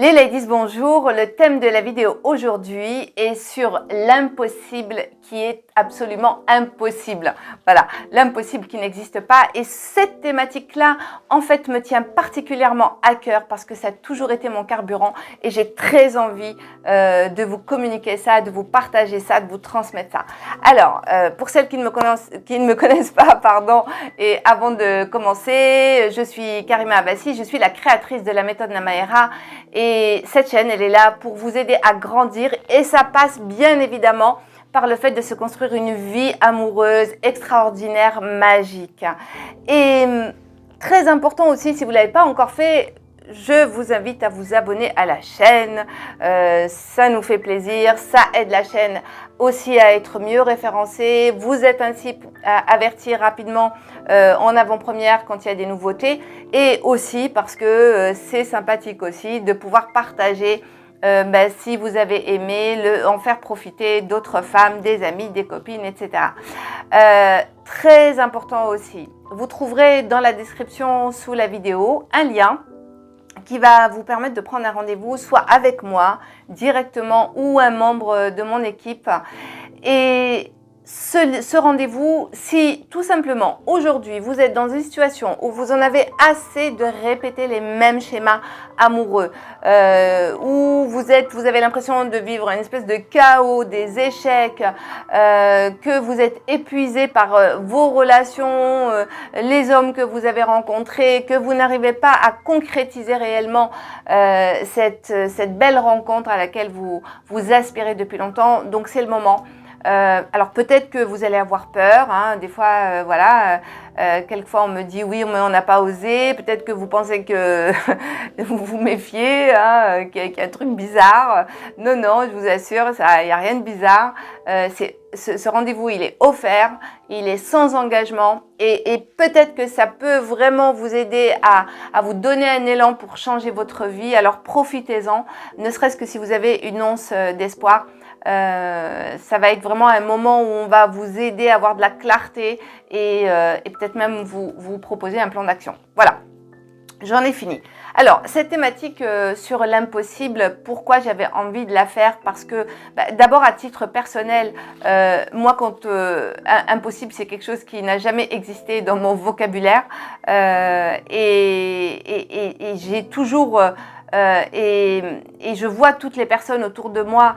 Les ladies, bonjour. Le thème de la vidéo aujourd'hui est sur l'impossible qui est absolument impossible. Voilà, l'impossible qui n'existe pas. Et cette thématique-là, en fait, me tient particulièrement à cœur parce que ça a toujours été mon carburant et j'ai très envie de vous communiquer ça, de vous partager ça, de vous transmettre ça. Alors, pour celles qui ne me connaissent pas, pardon, et avant de commencer, je suis Karima Abbassi, je suis la créatrice de la méthode Namaera. Et cette chaîne, elle est là pour vous aider à grandir et ça passe bien évidemment par le fait de se construire une vie amoureuse extraordinaire, magique. Et très important aussi, si vous ne l'avez pas encore fait, je vous invite à vous abonner à la chaîne, ça nous fait plaisir, ça aide la chaîne aussi à être mieux référencée. Vous êtes ainsi avertis rapidement en avant-première quand il y a des nouveautés et aussi parce que c'est sympathique aussi de pouvoir partager si vous avez aimé, en faire profiter d'autres femmes, des amis, des copines, etc. Très important aussi, vous trouverez dans la description sous la vidéo un lien qui va vous permettre de prendre un rendez-vous soit avec moi directement ou un membre de mon équipe. Et ce rendez-vous, si tout simplement aujourd'hui vous êtes dans une situation où vous en avez assez de répéter les mêmes schémas amoureux, où vous avez l'impression de vivre une espèce de chaos, des échecs, que vous êtes épuisé par vos relations, les hommes que vous avez rencontrés, que vous n'arrivez pas à concrétiser réellement cette belle rencontre à laquelle vous aspirez depuis longtemps, donc c'est le moment. Alors peut-être que vous allez avoir peur, hein, des fois, quelquefois on me dit oui, mais on n'a pas osé, peut-être que vous pensez que vous vous méfiez, hein, qu'il y a un truc bizarre. Non, non, je vous assure, il n'y a rien de bizarre. Ce rendez-vous, il est offert, il est sans engagement et peut-être que ça peut vraiment vous aider à vous donner un élan pour changer votre vie. Alors profitez-en, ne serait-ce que si vous avez une once d'espoir. Ça va être vraiment un moment où on va vous aider à avoir de la clarté et peut-être même vous proposer un plan d'action. Voilà, j'en ai fini. Alors, cette thématique sur l'impossible, pourquoi j'avais envie de la faire? Parce que, d'abord à titre personnel, moi, quand impossible, c'est quelque chose qui n'a jamais existé dans mon vocabulaire et j'ai toujours... et je vois toutes les personnes autour de moi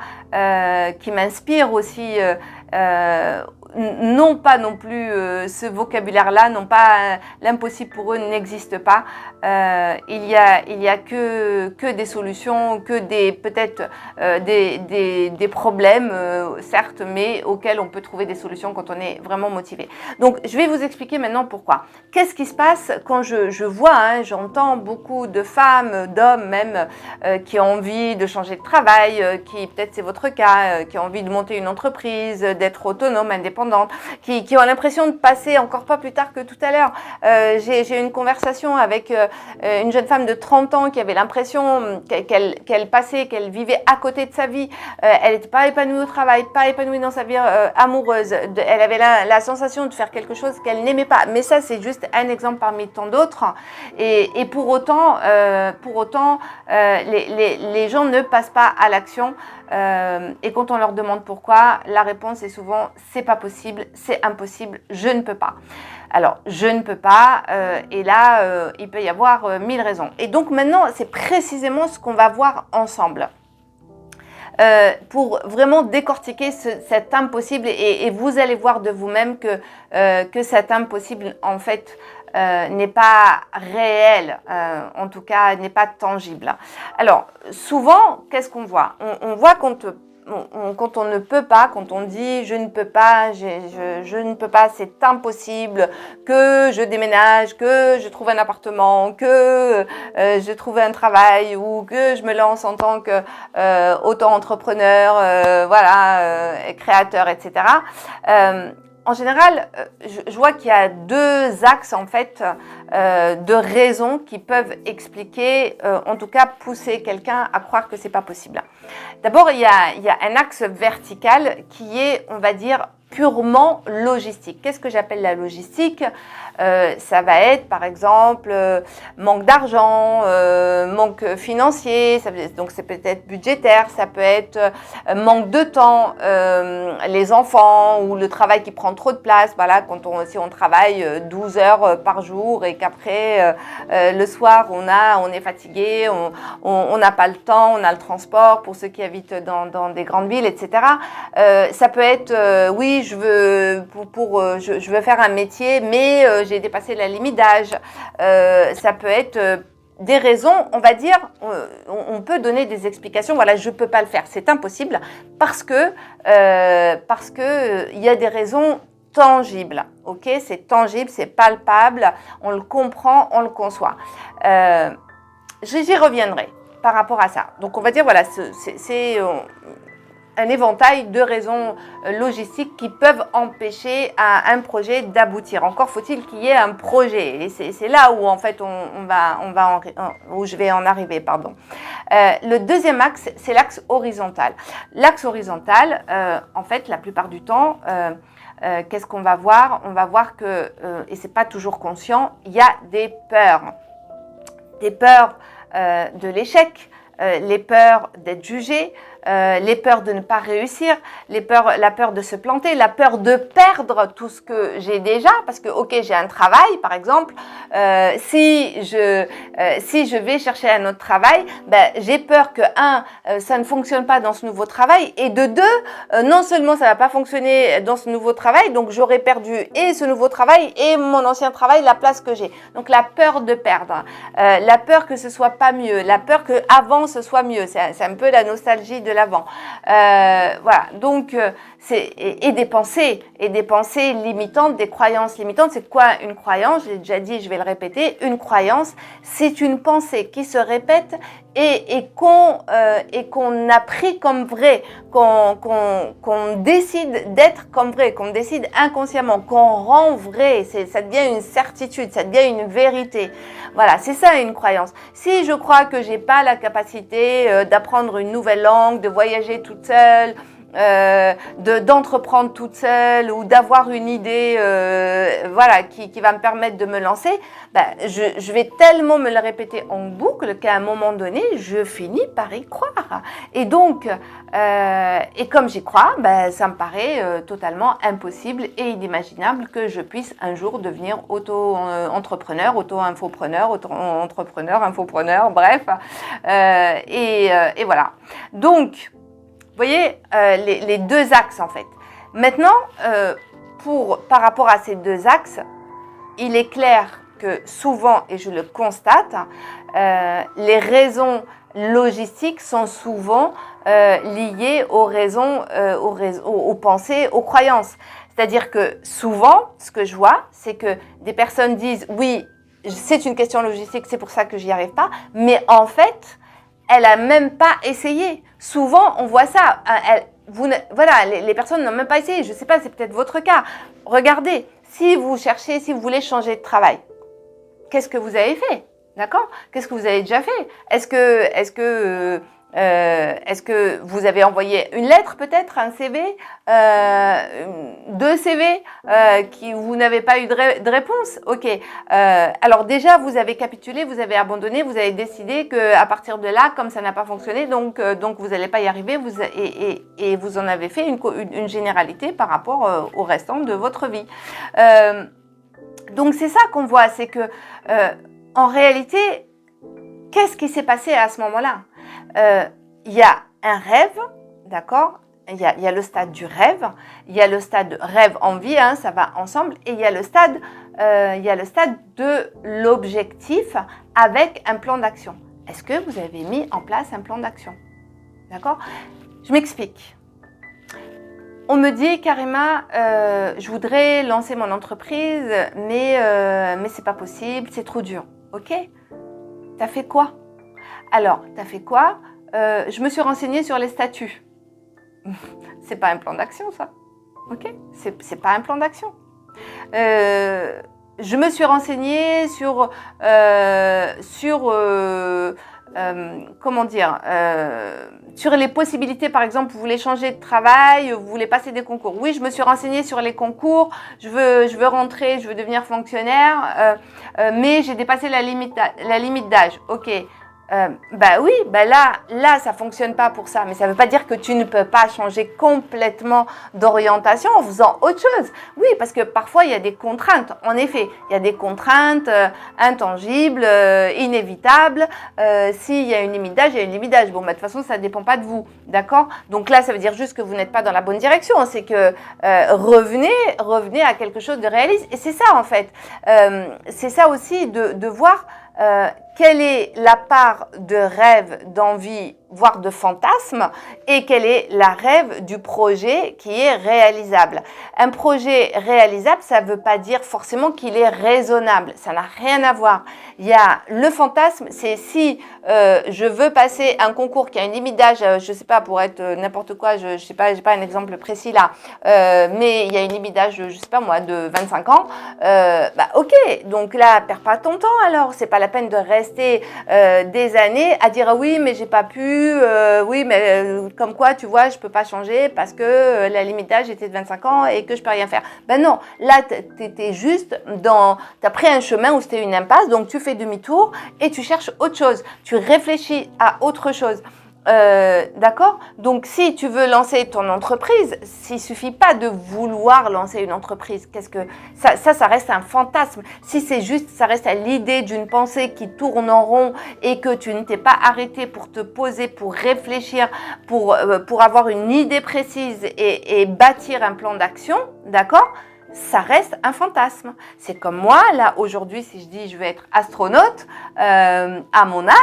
qui m'inspirent aussi, non pas non plus ce vocabulaire-là, non pas l'impossible pour eux n'existe pas. Il y a que des solutions, que peut-être des problèmes, certes, mais auxquels on peut trouver des solutions quand on est vraiment motivé. Donc, je vais vous expliquer maintenant pourquoi. Qu'est-ce qui se passe quand je vois, hein, j'entends beaucoup de femmes, d'hommes même, qui ont envie de changer de travail, qui, peut-être c'est votre cas, qui ont envie de monter une entreprise, d'être autonome, indépendante, qui ont l'impression de passer encore pas plus tard que tout à l'heure. J'ai eu une conversation avec une jeune femme de 30 ans qui avait l'impression qu'elle vivait à côté de sa vie. Elle n'était pas épanouie au travail, pas épanouie dans sa vie amoureuse. Elle avait la sensation de faire quelque chose qu'elle n'aimait pas. Mais ça, c'est juste un exemple parmi tant d'autres. Et pour autant, les gens ne passent pas à l'action. Et quand on leur demande pourquoi, la réponse est souvent c'est pas possible, c'est impossible, je ne peux pas. Alors, je ne peux pas, et là, il peut y avoir 1000 raisons. Et donc maintenant, c'est précisément ce qu'on va voir ensemble. Pour vraiment décortiquer cet impossible et vous allez voir de vous-même que cet impossible, en fait, n'est pas réel, en tout cas n'est pas tangible. Alors souvent, qu'est-ce qu'on voit? On voit quand on ne peut pas, quand on dit je ne peux pas, je ne peux pas, c'est impossible, que je déménage, que je trouve un appartement, que je trouve un travail ou que je me lance en tant que auto-entrepreneur, créateur, etc. En général, je vois qu'il y a deux axes en fait de raisons qui peuvent expliquer, en tout cas pousser quelqu'un à croire que c'est pas possible. D'abord, il y a un axe vertical qui est, on va dire, purement logistique. Qu'est-ce que j'appelle la logistique? Ça va être par exemple manque d'argent, manque financier, donc c'est peut-être budgétaire, ça peut être manque de temps, les enfants ou le travail qui prend trop de place. Voilà, si on travaille 12 heures par jour et qu'après le soir on est fatigué, on n'a pas le temps, on a le transport pour ceux qui habitent dans des grandes villes, etc. Ça peut être oui, je veux faire un métier, mais j'ai dépassé la limite d'âge. Ça peut être des raisons, on va dire, on peut donner des explications. Voilà, je ne peux pas le faire, c'est impossible parce que il y a des raisons tangibles. Ok, c'est tangible, c'est palpable, on le comprend, on le conçoit. J'y reviendrai par rapport à ça. Donc on va dire voilà, c'est un éventail de raisons logistiques qui peuvent empêcher un projet d'aboutir. Encore faut-il qu'il y ait un projet. Et c'est là où en fait où je vais en arriver, pardon. Le deuxième axe, c'est l'axe horizontal. L'axe horizontal, en fait, la plupart du temps, qu'est-ce qu'on va voir? On va voir que, et c'est pas toujours conscient, il y a des peurs. Des peurs de l'échec, les peurs d'être jugé, les peurs de ne pas réussir, la peur de se planter, la peur de perdre tout ce que j'ai déjà, parce que ok, j'ai un travail par exemple, si je vais chercher un autre travail, j'ai peur que ça ne fonctionne pas dans ce nouveau travail, et de deux, non seulement ça va pas fonctionner dans ce nouveau travail, donc j'aurais perdu et ce nouveau travail et mon ancien travail, la place que j'ai. Donc la peur de perdre, la peur que ce soit pas mieux, la peur que avant ce soit mieux, c'est un peu la nostalgie de l'avant. Voilà, donc et des pensées limitantes, des croyances limitantes. C'est quoi une croyance? Je l'ai déjà dit, je vais le répéter. Une croyance, c'est une pensée qui se répète et qu'on a pris comme vrai, qu'on décide d'être comme vrai, qu'on décide inconsciemment, qu'on rend vrai. Ça devient une certitude, ça devient une vérité. Voilà, c'est ça une croyance. Si je crois que j'ai pas la capacité d'apprendre une nouvelle langue, de voyager toute seule, d'entreprendre toute seule ou d'avoir une idée voilà, qui va me permettre de me lancer, je vais tellement me le répéter en boucle qu'à un moment donné, je finis par y croire. Et donc, et comme j'y crois, ça me paraît totalement impossible et inimaginable que je puisse un jour devenir auto-entrepreneur, auto-infopreneur, auto-entrepreneur, infopreneur, bref. Et voilà. Donc, vous voyez, les deux axes en fait. Maintenant, par rapport à ces deux axes, il est clair que souvent, et je le constate, les raisons logistiques sont souvent liées aux raisons, aux pensées, aux croyances. C'est-à-dire que souvent, ce que je vois, c'est que des personnes disent « oui, c'est une question logistique, c'est pour ça que j'y arrive pas », mais en fait, elle a même pas essayé. Souvent, on voit ça. Voilà, les personnes n'ont même pas essayé. Je ne sais pas, c'est peut-être votre cas. Regardez, si vous cherchez, si vous voulez changer de travail, qu'est-ce que vous avez fait? D'accord? Qu'est-ce que vous avez déjà fait? Est-ce que vous avez envoyé une lettre peut-être, un CV, 2 CV, vous n'avez pas eu de réponse? Ok. Alors déjà, vous avez capitulé, vous avez abandonné, vous avez décidé qu'à partir de là, comme ça n'a pas fonctionné, donc vous n'allez pas y arriver, et vous en avez fait une généralité par rapport au restant de votre vie. Donc c'est ça qu'on voit, c'est que en réalité, qu'est-ce qui s'est passé à ce moment-là? Il y a un rêve, d'accord? Il y a le stade du rêve, il y a le stade rêve envie, hein, ça va ensemble, et il y a le stade de l'objectif avec un plan d'action. Est-ce que vous avez mis en place un plan d'action? D'accord? Je m'explique. On me dit, Karima, je voudrais lancer mon entreprise, mais c'est pas possible, c'est trop dur. Ok? T'as fait quoi? Alors, t'as fait quoi? Je me suis renseignée sur les statuts. C'est pas un plan d'action, ça. Ok? C'est pas un plan d'action. Je me suis renseignée comment dire, sur les possibilités, par exemple, vous voulez changer de travail, vous voulez passer des concours. Oui, je me suis renseignée sur les concours, je veux rentrer, je veux devenir fonctionnaire, mais j'ai dépassé la limite d'âge. Ok. Bah oui, bah là, ça fonctionne pas pour ça. Mais ça veut pas dire que tu ne peux pas changer complètement d'orientation en faisant autre chose. Oui, parce que parfois, il y a des contraintes. En effet, il y a des contraintes intangibles, inévitables. S'il y a une limite d'âge, il y a une limite d'âge. Bon, bah, de toute façon, ça dépend pas de vous. D'accord? Donc là, ça veut dire juste que vous n'êtes pas dans la bonne direction. C'est que revenez à quelque chose de réaliste. Et c'est ça, en fait. C'est ça aussi de voir quelle est la part de rêve, d'envie, voire de fantasme, et quelle est la rêve du projet qui est réalisable. Un projet réalisable, ça ne veut pas dire forcément qu'il est raisonnable, ça n'a rien à voir. Il y a le fantasme, c'est si je veux passer un concours qui a une limite d'âge, je ne sais pas, pour être n'importe quoi, je ne sais pas, j'ai pas un exemple précis là, mais il y a une limite d'âge, je ne sais pas moi, de 25 ans, bah ok, donc là, perds pas ton temps alors, c'est pas la peine de rester des années à dire oui mais j'ai pas pu, oui mais comme quoi tu vois je peux pas changer parce que la limite d'âge était de 25 ans et que je peux rien faire. Ben non, là t'étais juste t'as pris un chemin où c'était une impasse, donc tu fais demi-tour et tu cherches autre chose, tu réfléchis à autre chose. D'accord? Donc, si tu veux lancer ton entreprise, s'il suffit pas de vouloir lancer une entreprise, qu'est-ce que ça reste un fantasme. Si c'est juste, ça reste à l'idée d'une pensée qui tourne en rond et que tu ne t'es pas arrêté pour te poser, pour réfléchir, pour avoir une idée précise et bâtir un plan d'action, d'accord? Ça reste un fantasme. C'est comme moi, là, aujourd'hui, si je dis je vais être astronaute, à mon âge,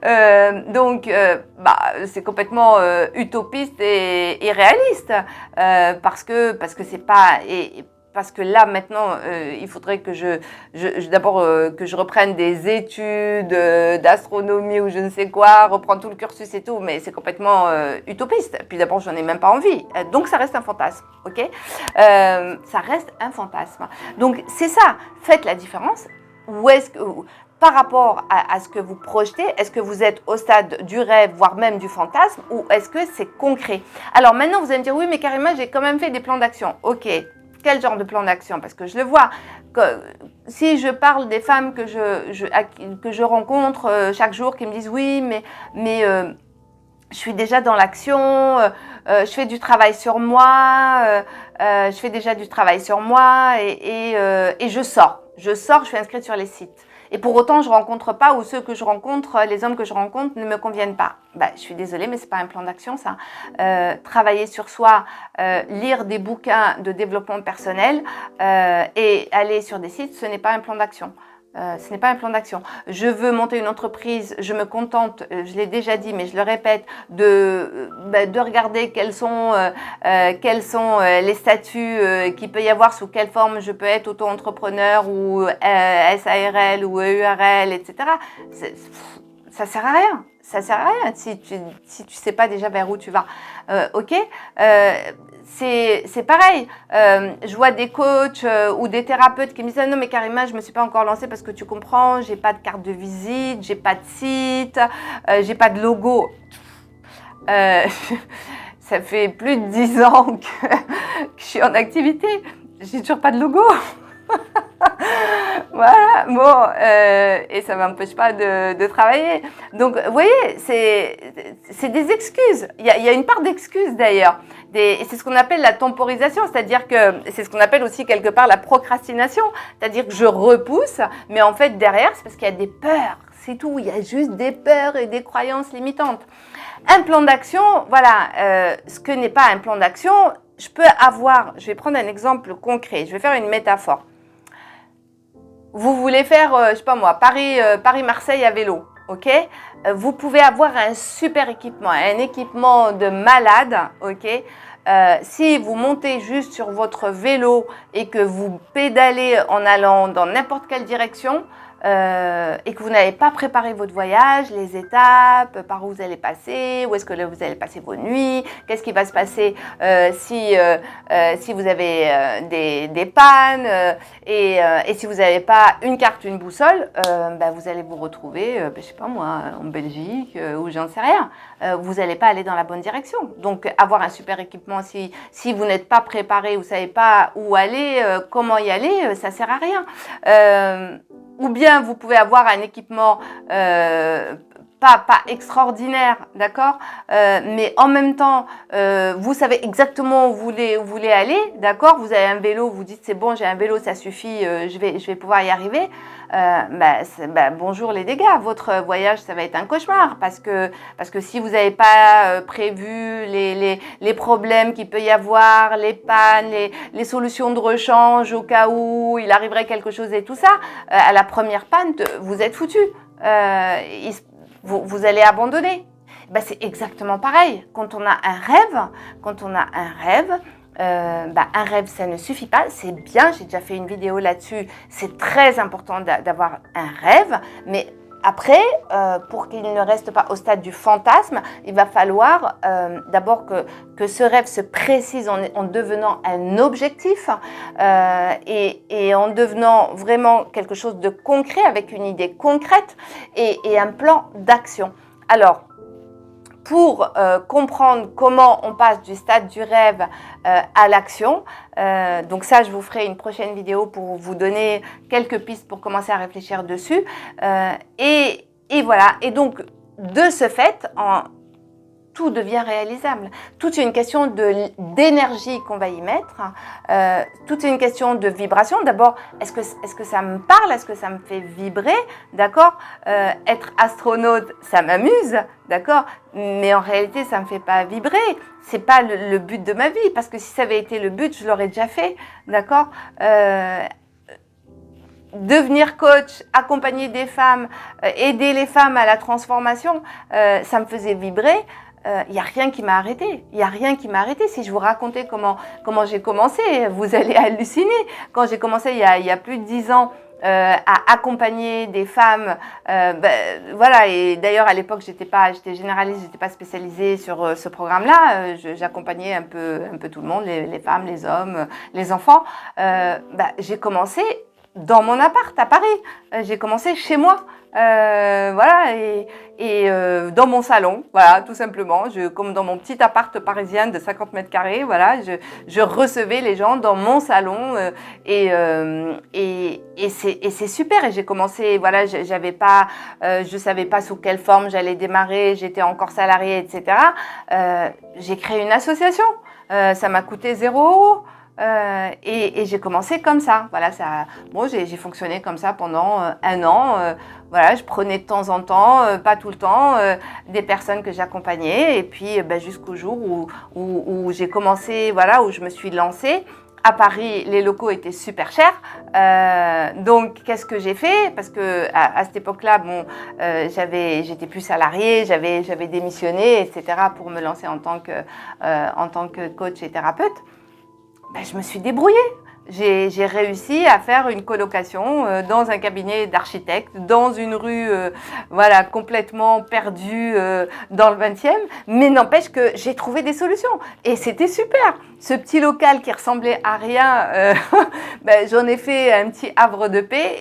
bah, c'est complètement utopiste et irréaliste, parce que c'est pas... Parce que là, maintenant, il faudrait que d'abord que je reprenne des études d'astronomie ou je ne sais quoi, reprendre tout le cursus et tout, mais c'est complètement utopiste. Puis d'abord, j'en ai même pas envie. Donc, ça reste un fantasme, ok? Ça reste un fantasme. Donc, c'est ça. Faites la différence. Où est-ce que... Par rapport à ce que vous projetez, est-ce que vous êtes au stade du rêve, voire même du fantasme, ou est-ce que c'est concret? Alors maintenant, vous allez me dire, oui, mais Karima, j'ai quand même fait des plans d'action. Ok. Quel genre de plan d'action? Parce que je le vois. Si je parle des femmes que je rencontre chaque jour qui me disent oui, mais je suis déjà dans l'action, je fais du travail sur moi, je fais déjà du travail sur moi et je sors. Je suis inscrite sur les sites. Et pour autant, je ne rencontre pas, ou ceux que je rencontre, les hommes que je rencontre ne me conviennent pas. Bah, je suis désolée, mais ce n'est pas un plan d'action, ça. Travailler sur soi, lire des bouquins de développement personnel et aller sur des sites, ce n'est pas un plan d'action. Ce n'est pas un plan d'action. Je veux monter une entreprise, je me contente, je l'ai déjà dit, mais je le répète, de regarder quels sont les statuts qu'il peut y avoir, sous quelle forme je peux être auto-entrepreneur ou SARL ou EURL, etc. Ça sert à rien. Ça sert à rien si tu sais pas déjà vers où tu vas. Ok. C'est pareil. Je vois des coachs ou des thérapeutes qui me disent non mais Karima, je me suis pas encore lancée parce que tu comprends, j'ai pas de carte de visite, j'ai pas de site, j'ai pas de logo. Ça fait plus de 10 ans que je suis en activité. J'ai toujours pas de logo. Voilà, bon, et ça ne m'empêche pas de travailler. Donc, vous voyez, c'est des excuses. Il y a une part d'excuses d'ailleurs. Et c'est ce qu'on appelle la temporisation, c'est-à-dire que c'est ce qu'on appelle aussi quelque part la procrastination. C'est-à-dire que je repousse, mais en fait derrière, c'est parce qu'il y a des peurs. C'est tout, il y a juste des peurs et des croyances limitantes. Un plan d'action, voilà, ce que n'est pas un plan d'action, je vais prendre un exemple concret, je vais faire une métaphore. Vous voulez faire, je sais pas moi, Paris-Marseille à vélo, ok? Vous pouvez avoir un super équipement, un équipement de malade, ok? Si vous montez juste sur votre vélo et que vous pédalez en allant dans n'importe quelle direction, et que vous n'avez pas préparé votre voyage, les étapes, par où vous allez passer, où est-ce que vous allez passer vos nuits, qu'est-ce qui va se passer si vous avez des pannes, et si vous n'avez pas une carte, une boussole, vous allez vous retrouver, je sais pas moi, en Belgique ou j'en sais rien. Vous n'allez pas aller dans la bonne direction. Donc avoir un super équipement, si vous n'êtes pas préparé, vous ne savez pas où aller, comment y aller, ça ne sert à rien. Ou bien vous pouvez avoir un équipement pas extraordinaire, d'accord, mais en même temps, vous savez exactement où vous voulez aller, d'accord. Vous avez un vélo, vous dites c'est bon, j'ai un vélo, ça suffit, je vais pouvoir y arriver. Bonjour les dégâts, votre voyage ça va être un cauchemar parce que si vous n'avez pas prévu les problèmes qu'il peut y avoir, les pannes, les solutions de rechange au cas où il arriverait quelque chose et tout ça, à la première panne, vous êtes foutu. Vous allez abandonner. C'est exactement pareil. Quand on a un rêve, un rêve, ça ne suffit pas. C'est bien, j'ai déjà fait une vidéo là-dessus. C'est très important d'avoir un rêve, mais après, pour qu'il ne reste pas au stade du fantasme, il va falloir d'abord que ce rêve se précise en devenant un objectif et en devenant vraiment quelque chose de concret avec une idée concrète et un plan d'action. Alors, pour comprendre comment on passe du stade du rêve à l'action. Donc ça, je vous ferai une prochaine vidéo pour vous donner quelques pistes pour commencer à réfléchir dessus. Et voilà. Et donc, de ce fait, tout devient réalisable. Tout est une question d'énergie qu'on va y mettre. Tout est une question de vibration. D'abord, est-ce que ça me parle? Est-ce que ça me fait vibrer? D'accord. Être astronaute, ça m'amuse. D'accord. Mais en réalité, ça me fait pas vibrer. C'est pas le but de ma vie. Parce que si ça avait été le but, je l'aurais déjà fait. D'accord. Devenir coach, accompagner des femmes, aider les femmes à la transformation, ça me faisait vibrer. Il n'y a rien qui m'a arrêté. Il n'y a rien qui m'a arrêté. Si je vous racontais comment j'ai commencé, vous allez halluciner. Quand j'ai commencé il y a plus de 10 ans à accompagner des femmes, voilà. Et d'ailleurs à l'époque j'étais généraliste, j'étais pas spécialisée sur ce programme-là. J'accompagnais un peu tout le monde, les femmes, les hommes, les enfants. J'ai commencé dans mon appart à Paris. J'ai commencé chez moi. Voilà, et dans mon salon, voilà, tout simplement, comme dans mon petit appart parisien de 50 mètres carrés, voilà, je recevais les gens dans mon salon et c'est super. Et j'ai commencé, voilà, je savais pas sous quelle forme j'allais démarrer, j'étais encore salariée, etc. J'ai créé une association, ça m'a coûté 0 €. Et j'ai commencé comme ça. Voilà, j'ai fonctionné comme ça pendant 1 an. Voilà, je prenais de temps en temps, pas tout le temps, des personnes que j'accompagnais. Et puis jusqu'au jour où j'ai commencé, voilà, où je me suis lancée. À Paris, les locaux étaient super chers. Donc, qu'est-ce que j'ai fait? Parce que à cette époque-là, j'étais plus salariée, j'avais démissionné, etc. pour me lancer en tant que coach et thérapeute. Je me suis débrouillée. J'ai réussi à faire une colocation dans un cabinet d'architecte, dans une rue voilà, complètement perdue dans le 20e, mais n'empêche que j'ai trouvé des solutions et c'était super. Ce petit local qui ressemblait à rien, j'en ai fait un petit havre de paix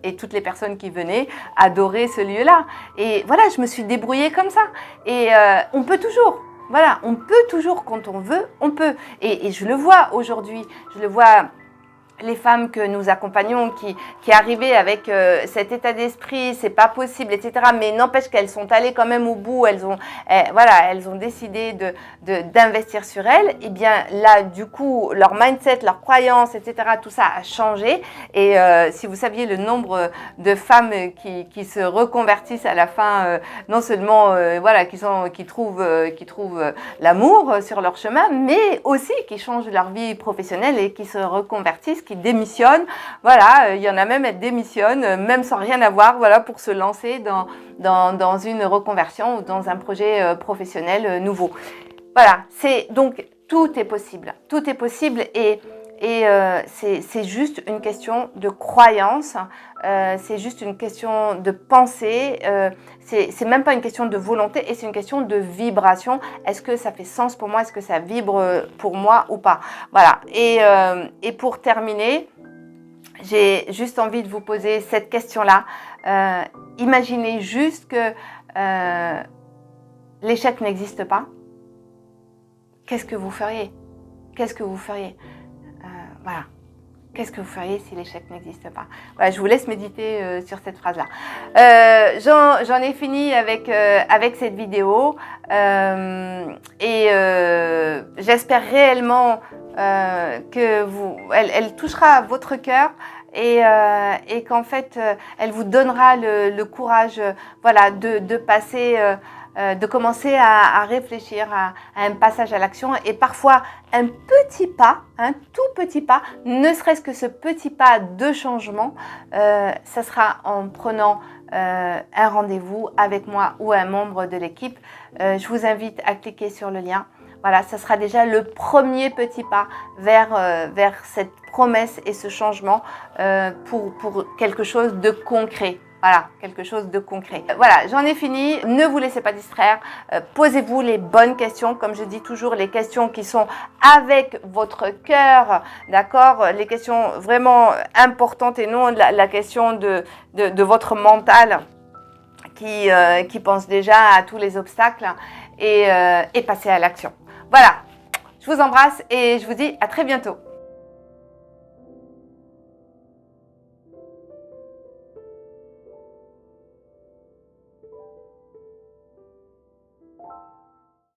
et toutes les personnes qui venaient adoraient ce lieu-là. Et voilà, je me suis débrouillée comme ça. Et on peut toujours. Voilà, on peut toujours, quand on veut, on peut. Et je le vois aujourd'hui, je le vois, les femmes que nous accompagnons qui arrivaient avec cet état d'esprit, c'est pas possible, etc. Mais n'empêche qu'elles sont allées quand même au bout, elles ont décidé d'investir sur elles. Et bien là, du coup, leur mindset, leurs croyances, etc., tout ça a changé. Et si vous saviez le nombre de femmes qui se reconvertissent à la fin, non seulement voilà, qui trouvent l'amour sur leur chemin, mais aussi qui changent leur vie professionnelle et qui se reconvertissent, qui démissionnent. Voilà, il y en a même, elles démissionnent, même sans rien avoir, voilà, pour se lancer dans une reconversion ou dans un projet professionnel nouveau. Voilà, donc tout est possible. Tout est possible et Et c'est juste une question de croyance, c'est juste une question de pensée, c'est même pas une question de volonté et c'est une question de vibration. Est-ce que ça fait sens pour moi? Est-ce que ça vibre pour moi ou pas? Voilà. Et pour terminer, j'ai juste envie de vous poser cette question-là. Imaginez juste que l'échec n'existe pas. Qu'est-ce que vous feriez? Qu'est-ce que vous feriez? Voilà. Qu'est-ce que vous feriez si l'échec n'existe pas? Voilà, je vous laisse méditer sur cette phrase-là. J'en ai fini avec cette vidéo et j'espère réellement que elle touchera votre cœur et qu'en fait, elle vous donnera le courage voilà, de passer... de commencer à réfléchir à un passage à l'action et parfois un petit pas, un tout petit pas, ne serait-ce que ce petit pas de changement, ça sera en prenant un rendez-vous avec moi ou un membre de l'équipe. Je vous invite à cliquer sur le lien. Voilà, ça sera déjà le premier petit pas vers cette promesse et ce changement pour quelque chose de concret. Voilà, quelque chose de concret. Voilà, j'en ai fini. Ne vous laissez pas distraire. Posez-vous les bonnes questions. Comme je dis toujours, les questions qui sont avec votre cœur, d'accord? Les questions vraiment importantes et non la question de votre mental qui pense déjà à tous les obstacles et passer à l'action. Voilà, je vous embrasse et je vous dis à très bientôt.